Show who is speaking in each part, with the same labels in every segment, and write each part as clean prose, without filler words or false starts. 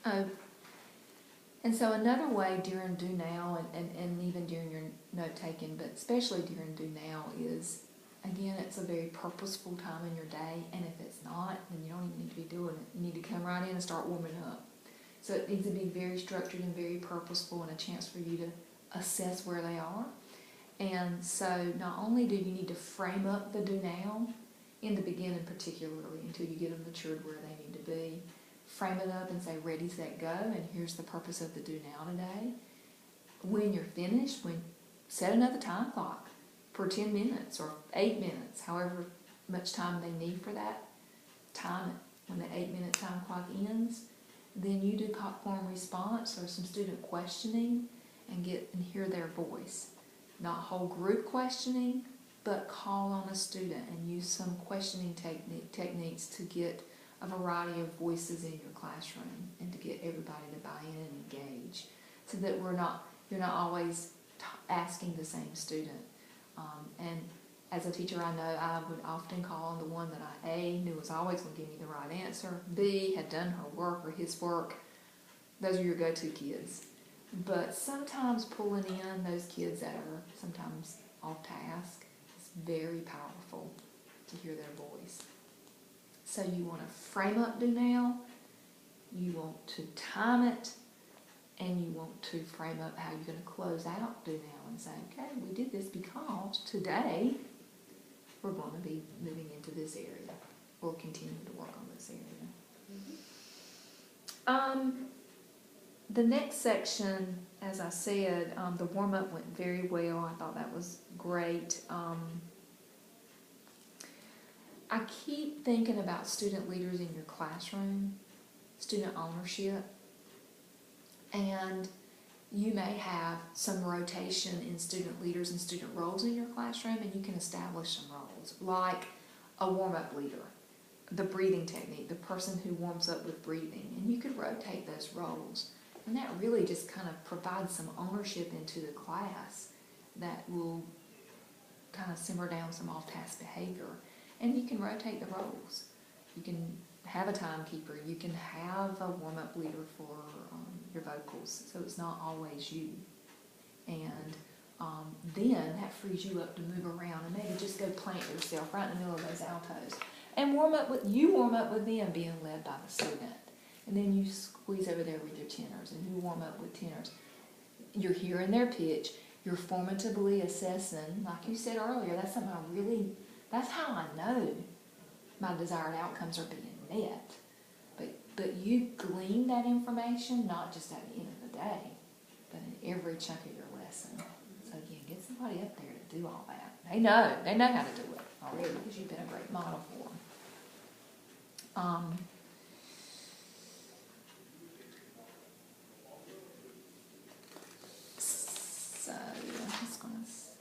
Speaker 1: Oh, and so another way during Do Now and even during your note taking, but especially during Do Now, is again, it's a very purposeful time in your day, and if it's not, then you don't even need to be doing it. You need to come right in and start warming up. So it needs to be very structured and very purposeful, and a chance for you to assess where they are. And so not only do you need to frame up the Do Now, in the beginning particularly, until you get them matured where they need to be, frame it up and say ready, set, go, and here's the purpose of the Do Now today. When you're finished, set another time clock for 10 minutes or 8 minutes, however much time they need for that time. When the 8-minute time clock ends, then you do popcorn response or some student questioning and hear their voice. Not whole group questioning, but call on a student and use some questioning techniques to get a variety of voices in your classroom and to get everybody to buy in and engage, so that you're not always asking the same student. And as a teacher, I know I would often call on the one that I A, knew was always going to give me the right answer, B, had done her work or his work. Those are your go-to kids. But sometimes pulling in those kids that are sometimes off task is very powerful to hear their voice. So you want to frame up Do Now, you want to time it, and you want to frame up how you're going to close out Do Now and say, okay, we did this because today we're going to be moving into this area or continuing to work on this area. The next section, as I said, the warm-up went very well. I thought that was great. I keep thinking about student leaders in your classroom, student ownership, and you may have some rotation in student leaders and student roles in your classroom, and you can establish some roles, like a warm-up leader, the breathing technique, the person who warms up with breathing, and you could rotate those roles. And that really just kind of provides some ownership into the class that will kind of simmer down some off-task behavior. And you can rotate the roles. You can have a timekeeper. You can have a warm-up leader for your vocals, so it's not always you. And then that frees you up to move around and maybe just go plant yourself right in the middle of those altos. And warm up with them being led by the student. And then you squeeze over there with your tenors, and you warm up with tenors. You're hearing their pitch. You're formatively assessing, like you said earlier. That's something that's how I know my desired outcomes are being met. But you glean that information not just at the end of the day, but in every chunk of your lesson. So again, get somebody up there to do all that. They know how to do it already because you've been a great model for them. So I'm just going to say,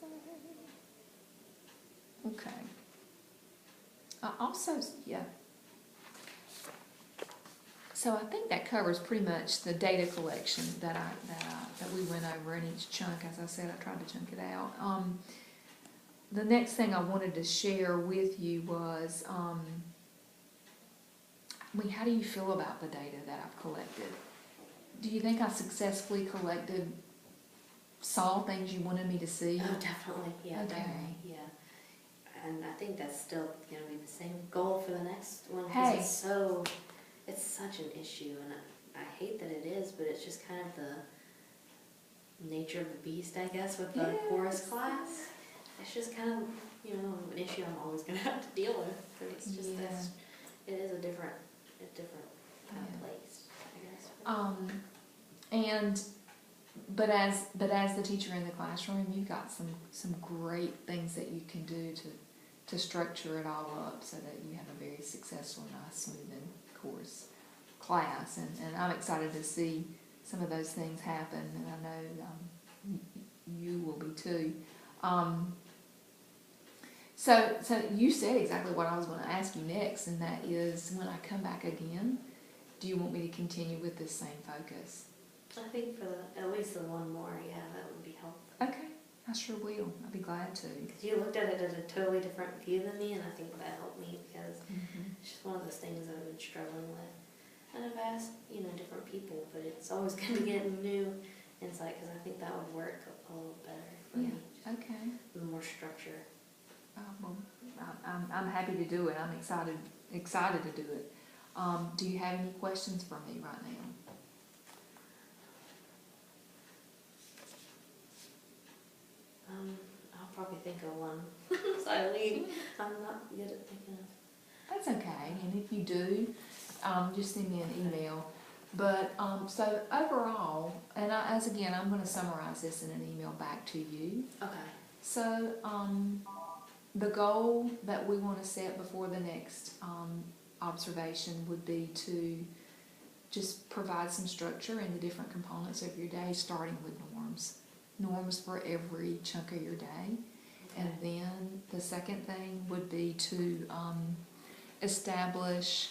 Speaker 1: okay. So I think that covers pretty much the data collection that we went over in each chunk. As I said, I tried to chunk it out. The next thing I wanted to share with you was, how do you feel about the data that I've collected? Do you think I successfully saw things you wanted me to see?
Speaker 2: Oh, definitely, yeah,
Speaker 1: Okay.
Speaker 2: definitely, yeah. And I think that's still going to be the same goal for the next one,
Speaker 1: Hey.
Speaker 2: because it's such an issue, and I hate that it is, but it's just kind of the nature of the beast, I guess, with the chorus class. It's just kind of, an issue I'm always going to have to deal with, but it's just it is a different kind of place, I guess.
Speaker 1: But as the teacher in the classroom, you've got some great things that you can do to structure it all up so that you have a very successful, nice, smooth course class. And I'm excited to see some of those things happen, and I know you will be too. So you said exactly what I was going to ask you next, and that is, when I come back again, do you want me to continue with this same focus?
Speaker 2: I think for at least the one more, that would be helpful.
Speaker 1: Okay, I sure will. I'll be glad to.
Speaker 2: Because you looked at it at a totally different view than me, and I think that helped me, because it's just one of those things that I've been struggling with. And I've asked, different people but it's always good to get new insight, because I think that would work a little better for me,
Speaker 1: Yeah, okay.
Speaker 2: with more structure.
Speaker 1: Well, I'm happy to do it. I'm excited to do it. Do you have any questions for me right now?
Speaker 2: I'll probably think of one, so I leave. I'm not good at thinking of.
Speaker 1: That's okay, and if you do, just send me an email. But, so overall, and I'm gonna summarize this in an email back to you.
Speaker 2: Okay.
Speaker 1: So, the goal that we wanna set before the next, observation would be to just provide some structure in the different components of your day, starting with norms. Norms for every chunk of your day. And then the second thing would be to establish,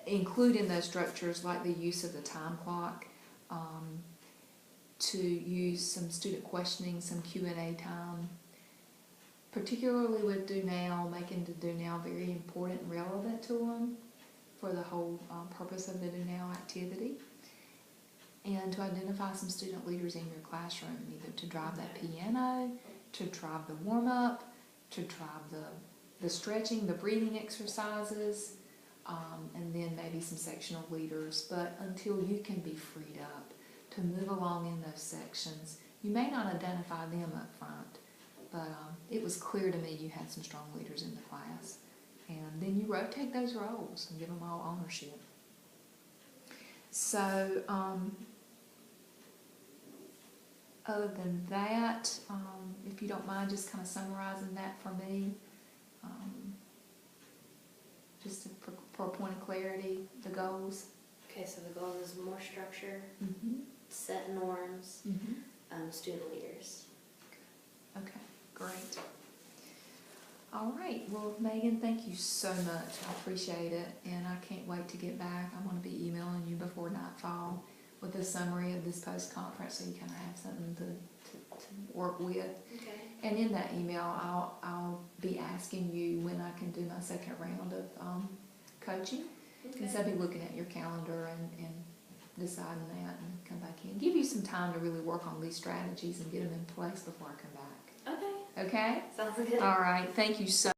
Speaker 1: include in those structures like the use of the time clock, to use some student questioning, some Q&A time, particularly with Do Now, making the Do Now very important and relevant to them for the whole purpose of the Do Now activity. And to identify some student leaders in your classroom, either to drive that piano, to drive the warm-up, to drive the stretching, the breathing exercises, and then maybe some sectional leaders. But until you can be freed up to move along in those sections, you may not identify them up front, but it was clear to me you had some strong leaders in the class. And then you rotate those roles and give them all ownership. So, other than that, if you don't mind just kind of summarizing that for me, just for a point of clarity, the goals.
Speaker 2: Okay, so the goal is more structure,
Speaker 1: Mm-hmm.
Speaker 2: set norms,
Speaker 1: Mm-hmm.
Speaker 2: student leaders.
Speaker 1: Okay, great. All right, well, Megan, thank you so much. I appreciate it, and I can't wait to get back. I'm going to be emailing you before nightfall with a summary of this post-conference, so you kind of have something to work with.
Speaker 2: Okay.
Speaker 1: And in that email, I'll be asking you when I can do my second round of coaching.
Speaker 2: Okay.
Speaker 1: So I'll be looking at your calendar and deciding that and come back in. Give you some time to really work on these strategies and get them in place before I come back.
Speaker 2: Okay.
Speaker 1: Okay?
Speaker 2: Sounds good.
Speaker 1: All right. Thank you so